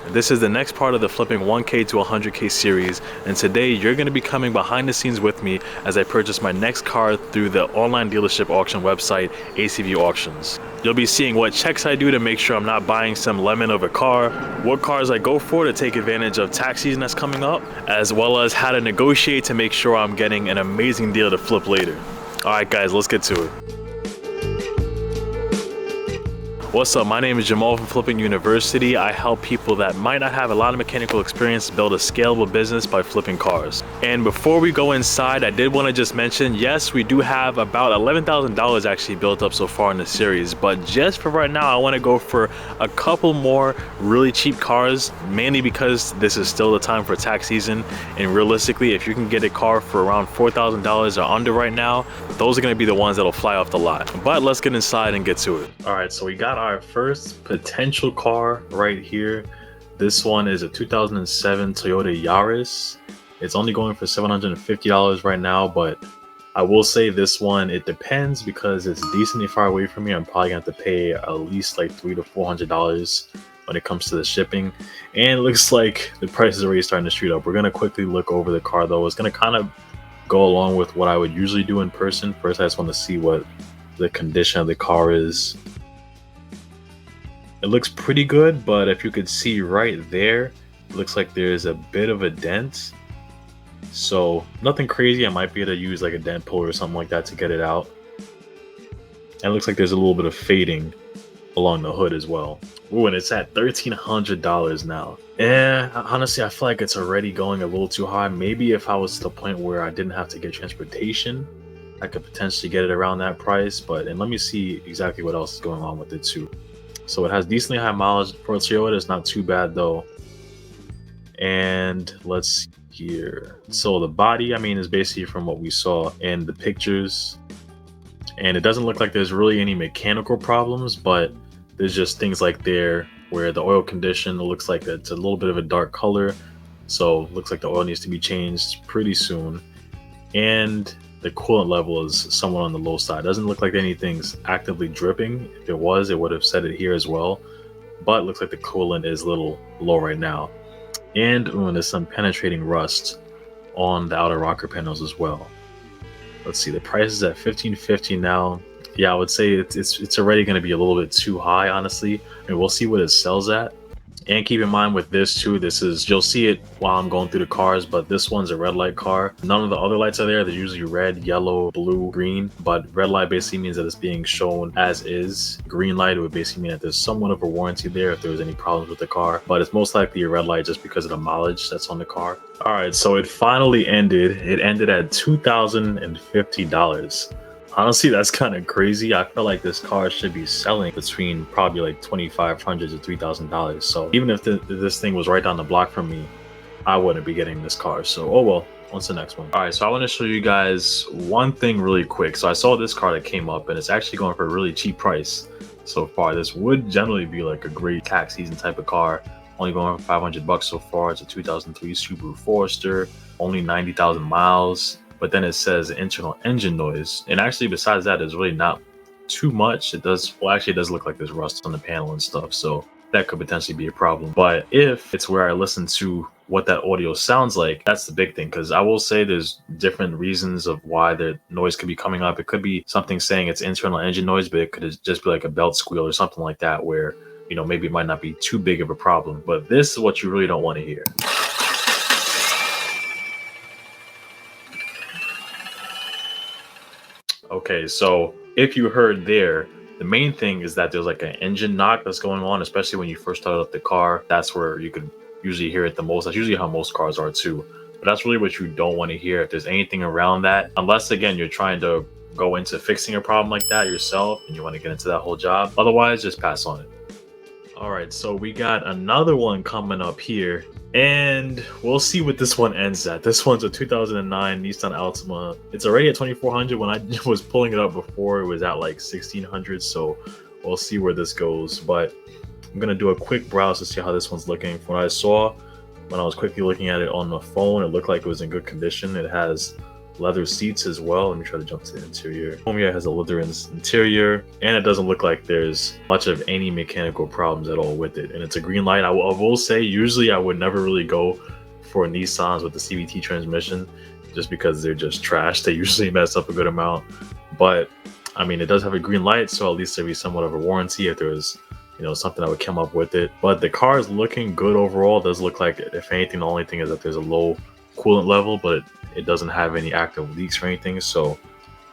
This is the next part of the flipping 1K to 100K series, and today you're going to be coming behind the scenes with me as I purchase my next car through the online dealership auction website ACV Auctions. You'll be seeing what checks I do to make sure I'm not buying some lemon of a car, what cars I go for to take advantage of tax season that's coming up, as well as how to negotiate to make sure I'm getting an amazing deal to flip later. Alright guys, let's get to it. What's up, my name is Jamal from Flipping University. I help people that might not have a lot of mechanical experience build a scalable business by flipping cars. And before we go inside, I did want to just mention, yes, we do have about $11,000 actually built up so far in the series, but just for right now, I want to go for a couple more really cheap cars, mainly because this is still the time for tax season. And realistically, if you can get a car for around $4,000 or under right now, those are going to be the ones that'll fly off the lot. But let's get inside and get to it. All right, so we got our first potential car right here. This one is a 2007 Toyota Yaris. It's only going for $750 right now, but I will say this one, it depends because it's decently far away from me. I'm probably gonna have to pay at least like $300 to $400 when it comes to the shipping. And it looks like the price is already starting to shoot up. We're gonna quickly look over the car though. It's gonna kind of go along with what I would usually do in person. First, I just want to see what the condition of the car is. It looks pretty good, but if you could see right there, it looks like there's a bit of a dent. So nothing crazy. I might be able to use like a dent puller or something like that to get it out. And it looks like there's a little bit of fading along the hood as well. Ooh, and it's at $1,300 now. Honestly, I feel like it's already going a little too high. Maybe if I was to the point where I didn't have to get transportation, I could potentially get it around that price. And let me see exactly what else is going on with it too. So it has decently high mileage for a Toyota. It's not too bad though. And let's see here. So the body, I mean, is basically from what we saw in the pictures. And it doesn't look like there's really any mechanical problems, but there's just things like there where the oil condition looks like it's a little bit of a dark color. So it looks like the oil needs to be changed pretty soon. And the coolant level is somewhat on the low side. Doesn't look like anything's actively dripping. If it was, it would have said it here as well. But it looks like the coolant is a little low right now. And there's some penetrating rust on the outer rocker panels as well. Let's see, the price is at $1,550 now. Yeah, I would say it's already going to be a little bit too high, honestly. I mean, we'll see what it sells at. And keep in mind with this too, you'll see it while I'm going through the cars, but this one's a red light car. None of the other lights are there. They're usually red, yellow, blue, green, but red light basically means that it's being shown as is. Green light would basically mean that there's somewhat of a warranty there if there was any problems with the car, but it's most likely a red light just because of the mileage that's on the car. All right, so it finally ended. It ended at $2,050. Honestly, that's kind of crazy. I feel like this car should be selling between probably like $2,500 to $3,000. So even if this thing was right down the block from me, I wouldn't be getting this car. So, oh well, what's the next one? All right, so I want to show you guys one thing really quick. So I saw this car that came up and it's actually going for a really cheap price so far. This would generally be like a great tax season type of car. Only going for $500 so far. It's a 2003 Subaru Forester, only 90,000 miles. But then it says internal engine noise. And actually, besides that, there's really not too much. It does look like there's rust on the panel and stuff. So that could potentially be a problem. But if it's where I listen to what that audio sounds like, that's the big thing. Because I will say there's different reasons of why the noise could be coming up. It could be something saying it's internal engine noise, but it could just be like a belt squeal or something like that where, you know, maybe it might not be too big of a problem. But this is what you really don't want to hear. Okay, so if you heard there, the main thing is that there's like an engine knock that's going on, especially when you first start up the car. That's where you could usually hear it the most. That's usually how most cars are too. But that's really what you don't want to hear if there's anything around that. Unless, again, you're trying to go into fixing a problem like that yourself and you want to get into that whole job. Otherwise, just pass on it. All right, so we got another one coming up here. And we'll see what this one ends at. This one's a 2009 Nissan Altima. It's already at $2,400. When I was pulling it up before, it was at like $1,600. So we'll see where this goes. But I'm gonna do a quick browse to see how this one's looking. From what I saw when I was quickly looking at it on the phone, it looked like it was in good condition. It has leather seats as well. Let me try to jump to the interior. It has a leather interior, and it doesn't look like there's much of any mechanical problems at all with it. And it's a green light. I will say, usually I would never really go for Nissans with the CVT transmission, just because they're just trash. They usually mess up a good amount. But I mean, it does have a green light, so at least there'd be somewhat of a warranty if there was, you know, something that would come up with it. But the car is looking good overall. It does look like, if anything, the only thing is that there's a low coolant level, but it doesn't have any active leaks or anything, so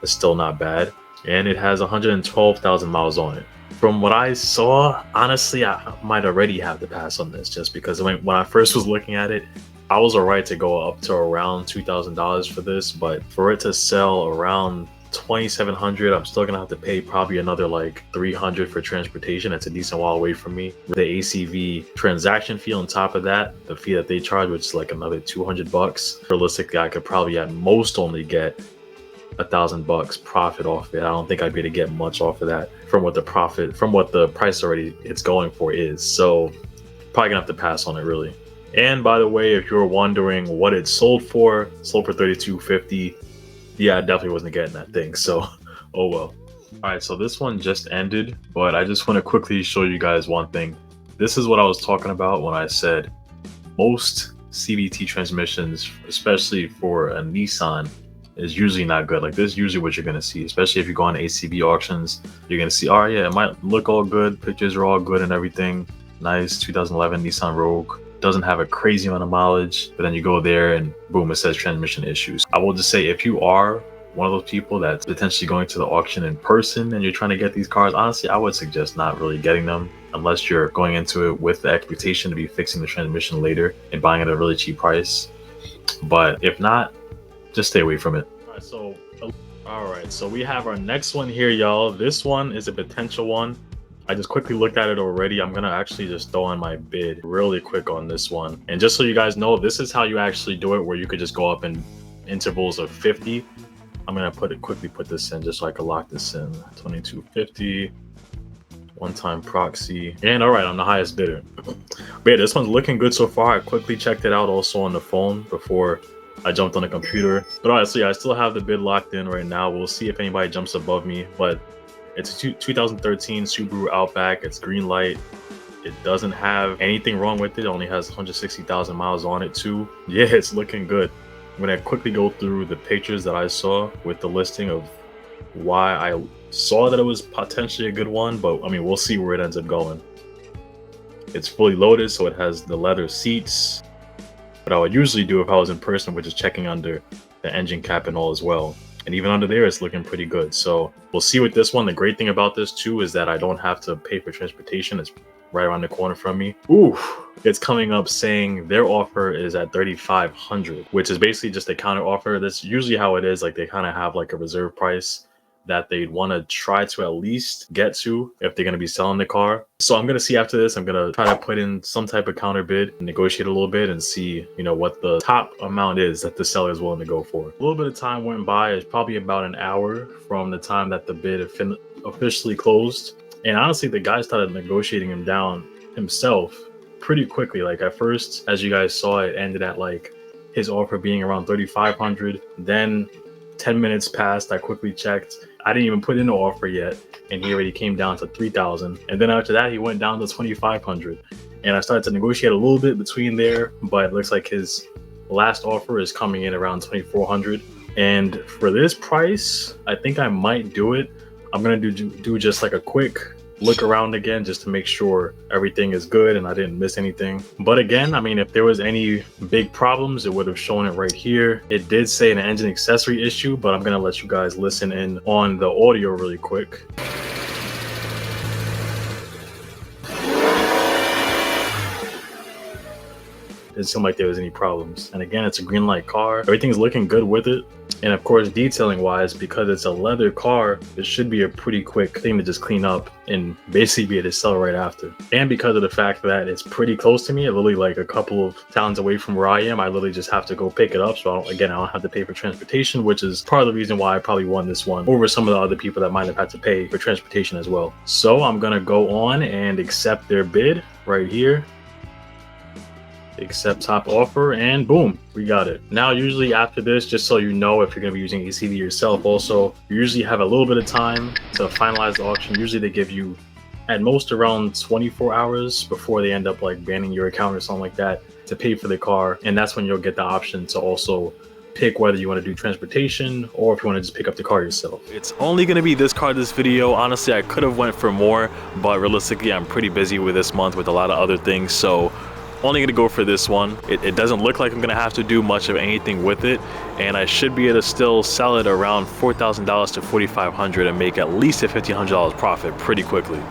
it's still not bad. And it has 112,000 miles on it. From what I saw, honestly, I might already have to pass on this, just because when I first was looking at it, I was alright to go up to around $2,000 for this, but for it to sell around $2,700, I'm still gonna have to pay probably another like $300 for transportation. That's a decent while away from me. The ACV transaction fee on top of that, the fee that they charge, which is like another $200. Realistically, I could probably at most only get $1,000 profit off it. I don't think I'd be able to get much off of that from what the price already it's going for is. So probably gonna have to pass on it, really. And by the way, if you're wondering what it sold for $3250. Yeah, I definitely wasn't getting that thing, so oh well. All right, so this one just ended, but I just want to quickly show you guys one thing. This is what I was talking about when I said most CVT transmissions, especially for a Nissan, is usually not good. Like, this is usually what you're going to see, especially if you go on ACV auctions. You're going to see, oh yeah, it might look all good, pictures are all good and everything. Nice 2011 Nissan Rogue. Doesn't have a crazy amount of mileage, but then you go there and boom, it says transmission issues. I will just say, if you are one of those people that's potentially going to the auction in person and you're trying to get these cars, honestly, I would suggest not really getting them unless you're going into it with the expectation to be fixing the transmission later and buying it at a really cheap price. But if not, just stay away from it. All right, so we have our next one here, y'all. This one is a potential one. I just quickly looked at it already. I'm gonna actually just throw in my bid really quick on this one. And just so you guys know, this is how you actually do it, where you could just go up in intervals of 50. I'm gonna quickly put this in just so I can lock this in. 2250, one-time proxy. And all right, I'm the highest bidder. But yeah, this one's looking good so far. I quickly checked it out also on the phone before I jumped on the computer. But honestly, I still have the bid locked in right now. We'll see if anybody jumps above me, but it's a 2013 Subaru Outback. It's green light. It doesn't have anything wrong with it. It only has 160,000 miles on it too. Yeah, it's looking good. I'm gonna quickly go through the pictures that I saw with the listing of why I saw that it was potentially a good one, but I mean, we'll see where it ends up going. It's fully loaded, so it has the leather seats. What I would usually do if I was in person, which is checking under the engine cap and all as well. And even under there, it's looking pretty good. So we'll see with this one. The great thing about this too is that I don't have to pay for transportation. It's right around the corner from me. Ooh, it's coming up saying their offer is at $3,500, which is basically just a counter offer. That's usually how it is. Like, they kind of have like a reserve price that they'd want to try to at least get to if they're going to be selling the car. So I'm going to see after this, I'm going to try to put in some type of counter bid, negotiate a little bit and see, you know, what the top amount is that the seller is willing to go for. A little bit of time went by. It's probably about an hour from the time that the bid officially closed. And honestly, the guy started negotiating him down himself pretty quickly. Like, at first, as you guys saw, it ended at like his offer being around $3,500. Then 10 minutes passed. I quickly checked. I didn't even put in an offer yet, and he already came down to $3,000. And then after that, he went down to $2,500. And I started to negotiate a little bit between there, but it looks like his last offer is coming in around $2,400. And for this price, I think I might do it. I'm gonna do just like a quick look around again just to make sure everything is good and I didn't miss anything. But again, I mean, if there was any big problems, it would have shown it right here. It did say an engine accessory issue, but I'm gonna let you guys listen in on the audio really quick. It didn't seem like there was any problems. And again, it's a green light car. Everything's looking good with it. And of course, detailing wise, because it's a leather car, it should be a pretty quick thing to just clean up and basically be able to sell right after. And because of the fact that it's pretty close to me, literally like a couple of towns away from where I am, I literally just have to go pick it up. So I don't have to pay for transportation, which is part of the reason why I probably won this one over some of the other people that might have had to pay for transportation as well. So I'm gonna go on and accept their bid right here. accept top offer, and boom, we got it. Now usually after this, just so you know, if you're going to be using ACV yourself also, you usually have a little bit of time to finalize the auction. Usually they give you at most around 24 hours before they end up like banning your account or something like that to pay for the car, and that's when you'll get the option to also pick whether you want to do transportation or if you want to just pick up the car yourself. It's only going to be this car this video. Honestly, I could have went for more, but realistically I'm pretty busy with this month with a lot of other things, so only gonna go for this one. It doesn't look like I'm gonna have to do much of anything with it, and I should be able to still sell it around $4,000 to $4,500 and make at least a $1,500 profit pretty quickly.